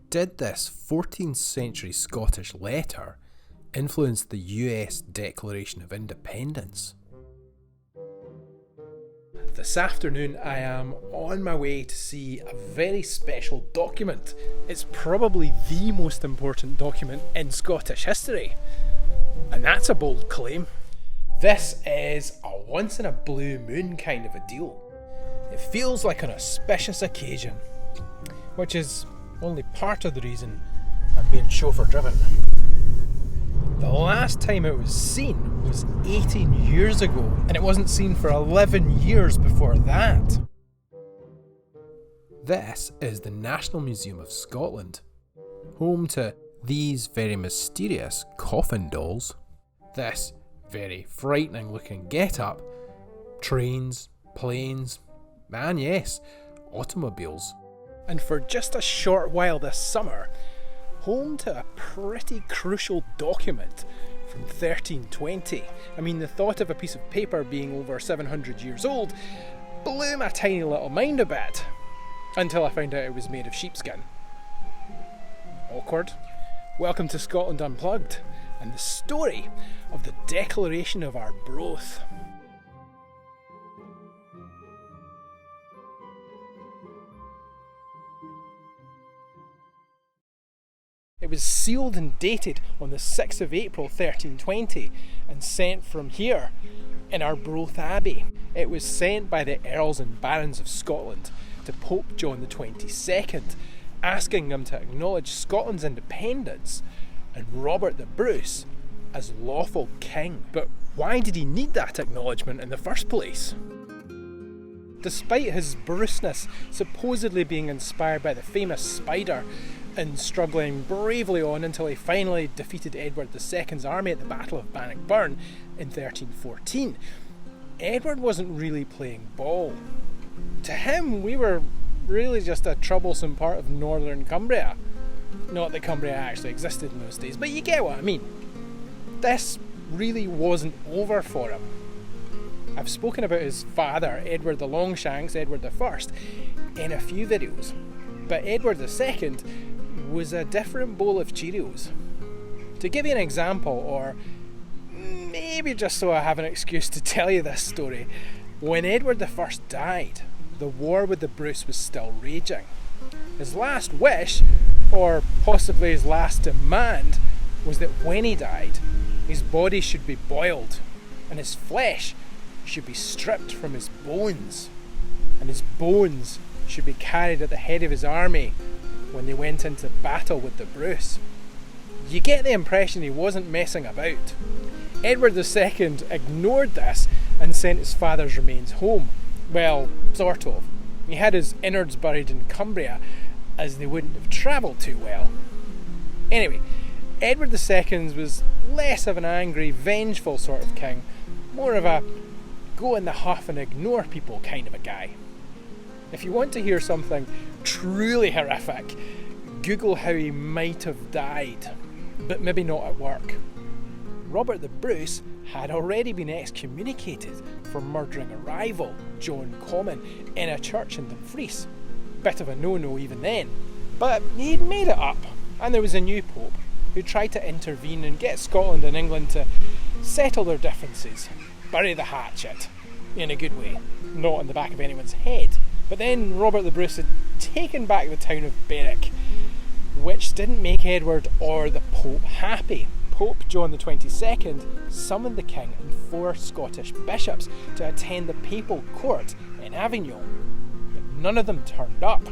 Did this 14th century Scottish letter influence the US Declaration of Independence? This afternoon I am on my way to see a very special document. It's probably the most important document in Scottish history. And that's a bold claim. This is a once in a blue moon kind of a deal. It feels like an auspicious occasion, which is only part of the reason I'm being chauffeur driven. The last time it was seen was 18 years ago, and it wasn't seen for 11 years before that. This is the National Museum of Scotland, home to these very mysterious coffin dolls, this very frightening looking get-up, trains, planes, and yes, automobiles. And for just a short while this summer, home to a pretty crucial document from 1320. I mean, the thought of a piece of paper being over 700 years old blew my tiny little mind a bit, until I found out it was made of sheepskin. Awkward. Welcome to Scotland Unplugged, and the story of the Declaration of Arbroath. It was sealed and dated on the 6th of April 1320 and sent from here, in Arbroath Abbey. It was sent by the Earls and Barons of Scotland to Pope John the 22nd, asking them to acknowledge Scotland's independence and Robert the Bruce as lawful king. But why did he need that acknowledgement in the first place? Despite his Bruceness supposedly being inspired by the famous spider, and struggling bravely on until he finally defeated Edward II's army at the Battle of Bannockburn in 1314. Edward wasn't really playing ball. To him, we were really just a troublesome part of northern Cumbria. Not that Cumbria actually existed in those days, but you get what I mean. This really wasn't over for him. I've spoken about his father, Edward the Longshanks, Edward I, in a few videos, but Edward II was a different bowl of Cheerios. To give you an example, or maybe just so I have an excuse to tell you this story, when Edward I died, the war with the Bruce was still raging. His last wish, or possibly his last demand, was that when he died, his body should be boiled, and his flesh should be stripped from his bones, and his bones should be carried at the head of his army when they went into battle with the Bruce. You get the impression he wasn't messing about. Edward II ignored this and sent his father's remains home. Well, sort of. He had his innards buried in Cumbria, as they wouldn't have travelled too well. Anyway, Edward II was less of an angry, vengeful sort of king, more of a go in the huff and ignore people kind of a guy. If you want to hear something truly horrific, Google how he might have died, but maybe not at work. Robert the Bruce had already been excommunicated for murdering a rival, John Comyn, in a church in Dumfries. Bit of a no-no even then. But he'd made it up, and there was a new pope who tried to intervene and get Scotland and England to settle their differences. Bury the hatchet, in a good way, not on the back of anyone's head. But then Robert the Bruce had taken back the town of Berwick, which didn't make Edward or the Pope happy. Pope John the 22nd summoned the king and 4 Scottish bishops to attend the papal court in Avignon, but none of them turned up.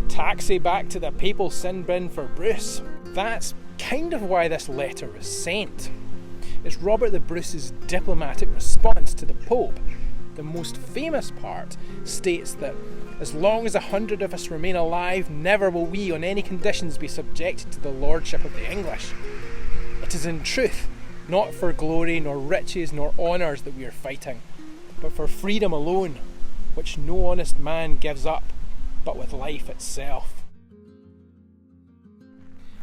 Taxi back to the papal sin bin for Bruce. That's kind of why this letter was sent. It's Robert the Bruce's diplomatic response to the Pope. The most famous part states that as long as 100 of us remain alive, never will we on any conditions be subjected to the lordship of the English. It is in truth not for glory, nor riches, nor honours that we are fighting, but for freedom alone, which no honest man gives up, but with life itself.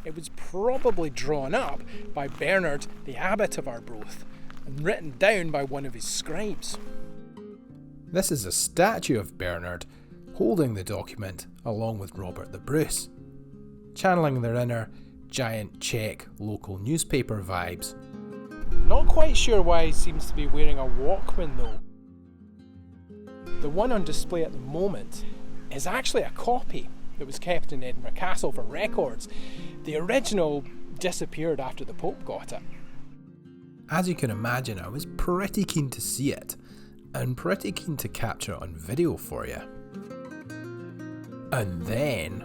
It was probably drawn up by Bernard, the abbot of Arbroath, and written down by one of his scribes. This is a statue of Bernard holding the document along with Robert the Bruce. channeling their inner giant Czech local newspaper vibes. Not quite sure why he seems to be wearing a Walkman though. The one on display at the moment is actually a copy that was kept in Edinburgh Castle for records. The original disappeared after the Pope got it. As you can imagine, I was pretty keen to see it, and pretty keen to capture it on video for you. And then...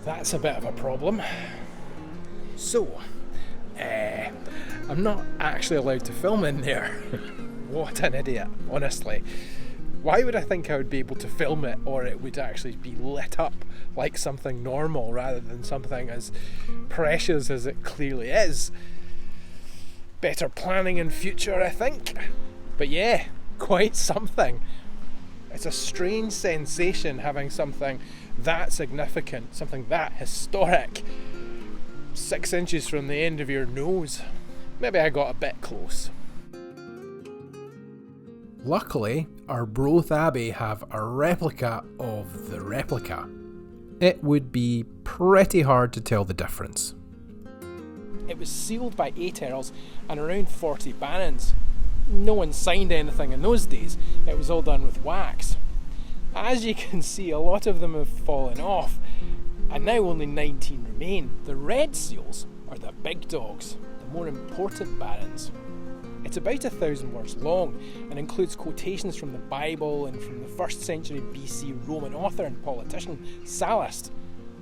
that's a bit of a problem. So, I'm not actually allowed to film in there. What an idiot, honestly. Why would I think I would be able to film it, or it would actually be lit up like something normal rather than something as precious as it clearly is? Better planning in future, I think. But yeah, quite something. It's a strange sensation having something that significant, something that historic, 6 inches from the end of your nose. Maybe I got a bit close. Luckily, Arbroath Abbey have a replica of the replica. It would be pretty hard to tell the difference. It was sealed by 8 earls and around 40 barons. No one signed anything in those days. It was all done with wax. As you can see, a lot of them have fallen off, and now only 19 remain. The red seals are the big dogs, the more important barons. It's about 1,000 words long and includes quotations from the Bible and from the 1st century BC Roman author and politician Sallust,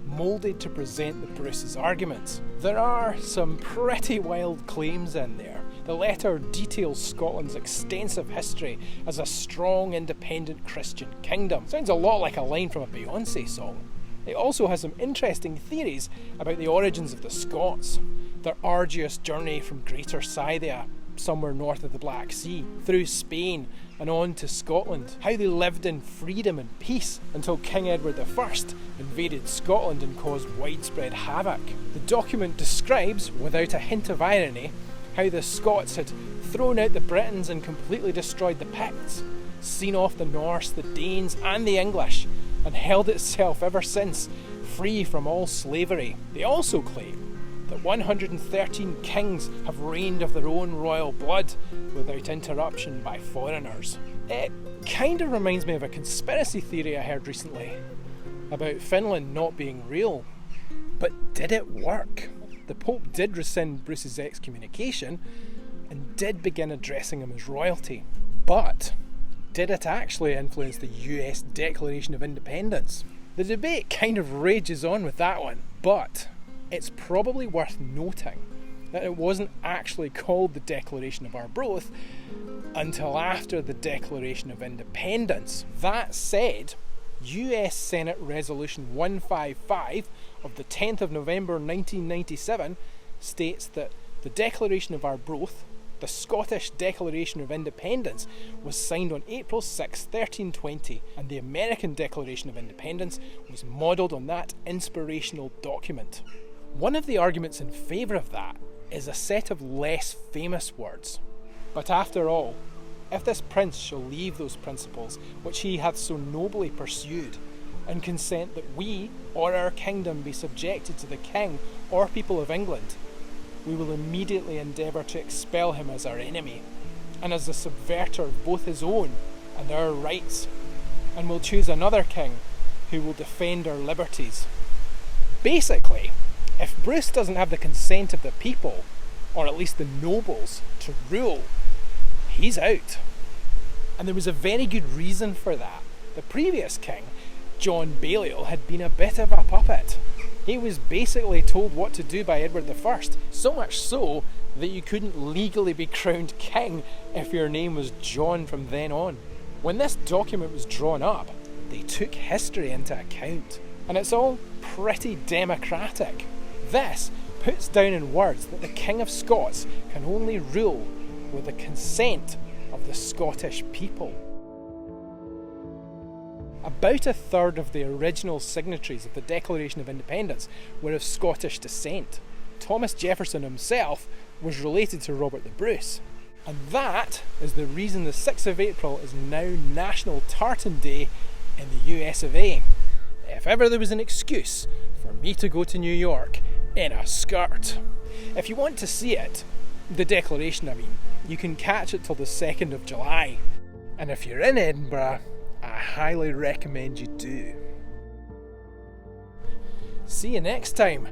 moulded to present the Bruce's arguments. There are some pretty wild claims in there. The letter details Scotland's extensive history as a strong, independent Christian kingdom. Sounds a lot like a line from a Beyoncé song. It also has some interesting theories about the origins of the Scots, their arduous journey from Greater Scythia, somewhere north of the Black Sea, through Spain and on to Scotland, how they lived in freedom and peace until King Edward I invaded Scotland and caused widespread havoc. The document describes, without a hint of irony, how the Scots had thrown out the Britons and completely destroyed the Picts, seen off the Norse, the Danes and the English, and held itself ever since free from all slavery. They also claim that 113 kings have reigned of their own royal blood without interruption by foreigners. It kind of reminds me of a conspiracy theory I heard recently about Finland not being real. But did it work? The Pope did rescind Bruce's excommunication and did begin addressing him as royalty. But did it actually influence the US Declaration of Independence? The debate kind of rages on with that one, but it's probably worth noting that it wasn't actually called the Declaration of Arbroath until after the Declaration of Independence. That said, US Senate Resolution 155 of the 10th of November 1997 states that the Declaration of Arbroath, the Scottish Declaration of Independence, was signed on April 6, 1320, and the American Declaration of Independence was modelled on that inspirational document. One of the arguments in favour of that is a set of less famous words. But after all, if this prince shall leave those principles which he hath so nobly pursued, and consent that we or our kingdom be subjected to the king or people of England, we will immediately endeavour to expel him as our enemy, and as the subverter of both his own and our rights, and will choose another king who will defend our liberties. Basically, if Bruce doesn't have the consent of the people, or at least the nobles, to rule, he's out. And there was a very good reason for that. The previous king, John Balliol, had been a bit of a puppet. He was basically told what to do by Edward I, so much so that you couldn't legally be crowned king if your name was John from then on. When this document was drawn up, they took history into account, and it's all pretty democratic. This puts down in words that the King of Scots can only rule with the consent of the Scottish people. About a third of the original signatories of the Declaration of Independence were of Scottish descent. Thomas Jefferson himself was related to Robert the Bruce. And that is the reason the 6th of April is now National Tartan Day in the US of A. If ever there was an excuse for me to go to New York in a skirt. If you want to see it, the Declaration you can catch it till the 2nd of July. And if you're in Edinburgh, I highly recommend you do. See you next time.